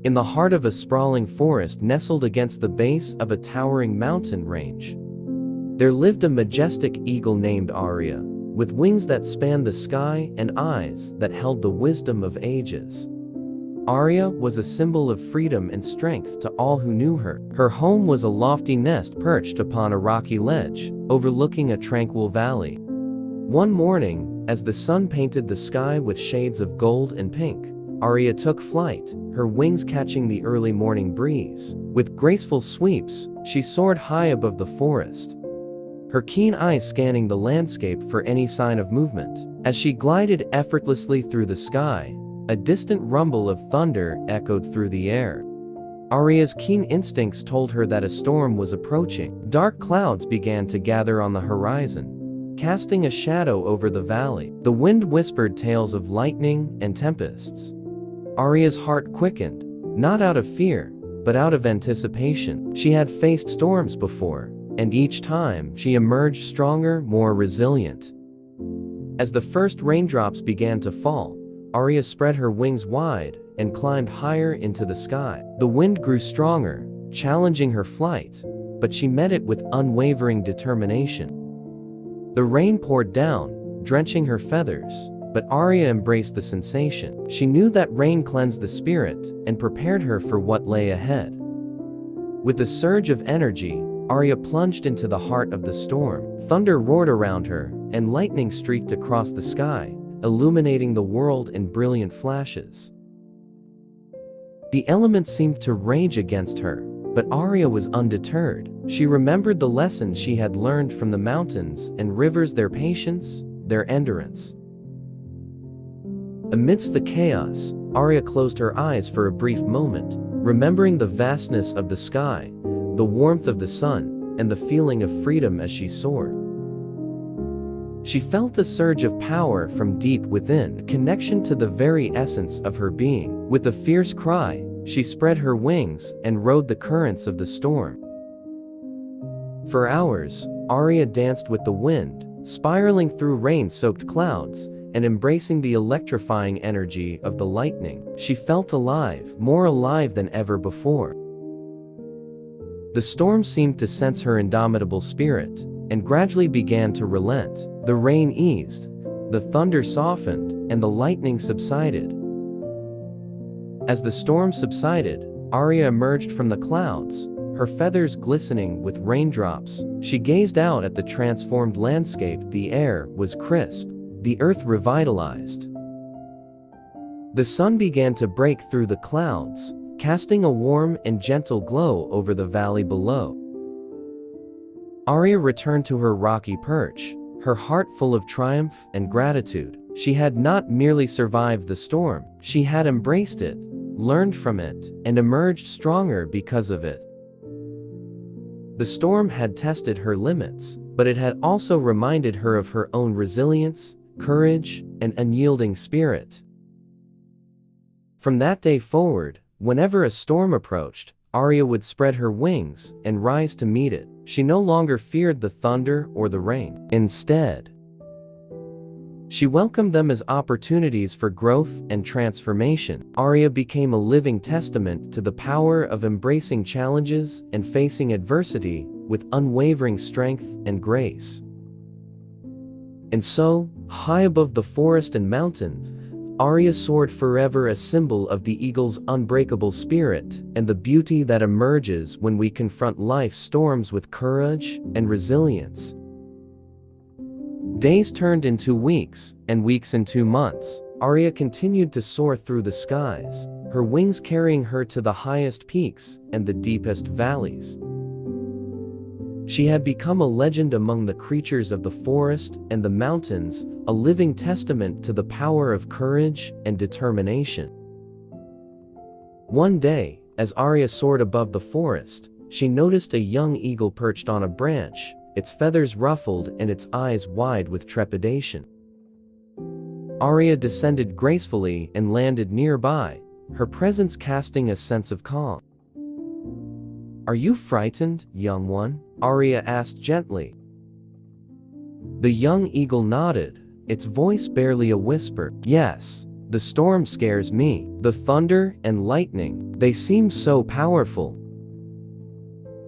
in the heart of a sprawling forest nestled against the base of a towering mountain range. There lived a majestic eagle named Arya, with wings that spanned the sky and eyes that held the wisdom of ages. Arya was a symbol of freedom and strength to all who knew her. Her home was a lofty nest perched upon a rocky ledge, overlooking a tranquil valley. One morning, as the sun painted the sky with shades of gold and pink, Arya took flight, her wings catching the early morning breeze. With graceful sweeps, she soared high above the forest, her keen eyes scanning the landscape for any sign of movement. As she glided effortlessly through the sky, a distant rumble of thunder echoed through the air. Arya's keen instincts told her that a storm was approaching. Dark clouds began to gather on the horizon, casting a shadow over the valley. The wind whispered tales of lightning and tempests. Arya's heart quickened, not out of fear, but out of anticipation. She had faced storms before, and each time she emerged stronger, more resilient. As the first raindrops began to fall, Arya spread her wings wide and climbed higher into the sky. The wind grew stronger, challenging her flight, but she met it with unwavering determination. The rain poured down, drenching her feathers, but Arya embraced the sensation. She knew that rain cleansed the spirit and prepared her for what lay ahead. With a surge of energy, Arya plunged into the heart of the storm. Thunder roared around her, and lightning streaked across the sky, illuminating the world in brilliant flashes. The elements seemed to rage against her, but Arya was undeterred. She remembered the lessons she had learned from the mountains and rivers, their patience, their endurance. Amidst the chaos, Arya closed her eyes for a brief moment, remembering the vastness of the sky, the warmth of the sun, and the feeling of freedom as she soared. She felt a surge of power from deep within, a connection to the very essence of her being. With a fierce cry, she spread her wings and rode the currents of the storm. For hours, Arya danced with the wind, spiraling through rain-soaked clouds and embracing the electrifying energy of the lightning. She felt alive, more alive than ever before. The storm seemed to sense her indomitable spirit and gradually began to relent. The rain eased, the thunder softened, and the lightning subsided. As the storm subsided, Arya emerged from the clouds, her feathers glistening with raindrops. She gazed out at the transformed landscape. The air was crisp, the earth revitalized. The sun began to break through the clouds, casting a warm and gentle glow over the valley below. Arya returned to her rocky perch, her heart full of triumph and gratitude. She had not merely survived the storm, she had embraced it, learned from it, and emerged stronger because of it. The storm had tested her limits, but it had also reminded her of her own resilience, courage, and unyielding spirit. From that day forward, whenever a storm approached, Arya would spread her wings and rise to meet it. She no longer feared the thunder or the rain. Instead, she welcomed them as opportunities for growth and transformation. Arya became a living testament to the power of embracing challenges and facing adversity with unwavering strength and grace. And so, high above the forest and mountain, Arya soared forever, a symbol of the eagle's unbreakable spirit and the beauty that emerges when we confront life's storms with courage and resilience. Days turned into weeks, and weeks into months. Arya continued to soar through the skies, her wings carrying her to the highest peaks and the deepest valleys. She had become a legend among the creatures of the forest and the mountains, a living testament to the power of courage and determination. One day, as Arya soared above the forest, she noticed a young eagle perched on a branch, its feathers ruffled and its eyes wide with trepidation. Arya descended gracefully and landed nearby, her presence casting a sense of calm. "Are you frightened, young one?" Arya asked gently. The young eagle nodded, its voice barely a whisper. "Yes, The storm scares me. The thunder and lightning, they seem so powerful."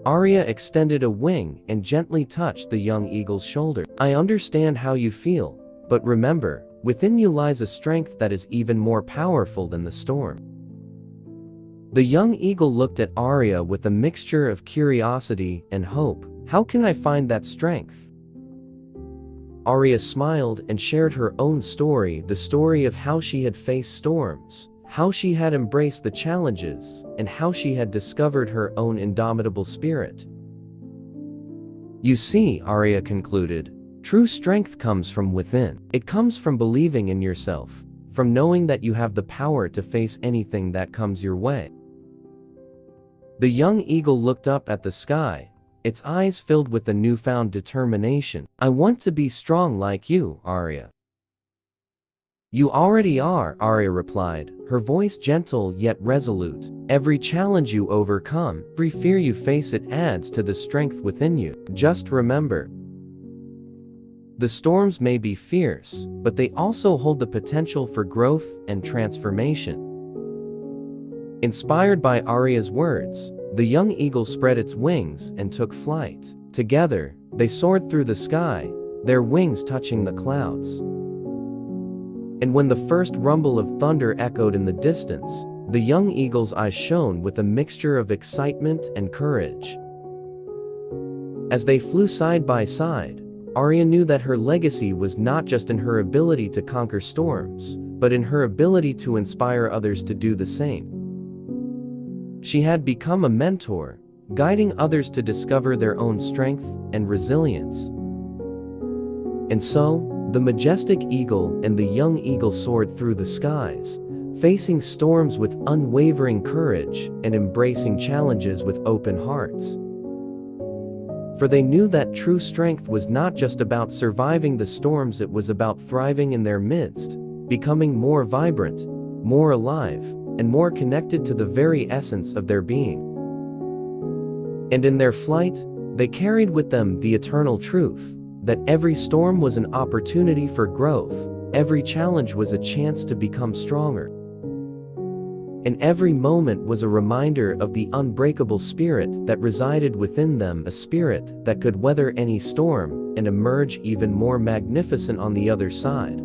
Arya extended a wing and gently touched the young eagle's shoulder. "I understand how you feel, but remember, within you lies a strength that is even more powerful than the storm." The young eagle looked at Arya with a mixture of curiosity and hope. "How can I find that strength?" Arya smiled and shared her own story, the story of how she had faced storms, how she had embraced the challenges, and how she had discovered her own indomitable spirit. "You see," Arya concluded, "true strength comes from within. It comes from believing in yourself, from knowing that you have the power to face anything that comes your way." The young eagle looked up at the sky, its eyes filled with a newfound determination. "I want to be strong like you, Arya." "You already are," Arya replied, her voice gentle yet resolute. "Every challenge you overcome, every fear you face, it adds to the strength within you. Just remember, the storms may be fierce, but they also hold the potential for growth and transformation." Inspired by Arya's words, the young eagle spread its wings and took flight. Together, they soared through the sky, their wings touching the clouds. And when the first rumble of thunder echoed in the distance, the young eagle's eyes shone with a mixture of excitement and courage. As they flew side by side, Arya knew that her legacy was not just in her ability to conquer storms, but in her ability to inspire others to do the same. She had become a mentor, guiding others to discover their own strength and resilience. And so, the majestic eagle and the young eagle soared through the skies, facing storms with unwavering courage and embracing challenges with open hearts. For they knew that true strength was not just about surviving the storms, it was about thriving in their midst, becoming more vibrant, more alive, and more connected to the very essence of their being. And in their flight, they carried with them the eternal truth that every storm was an opportunity for growth, every challenge was a chance to become stronger, and every moment was a reminder of the unbreakable spirit that resided within them, a spirit that could weather any storm and emerge even more magnificent on the other side.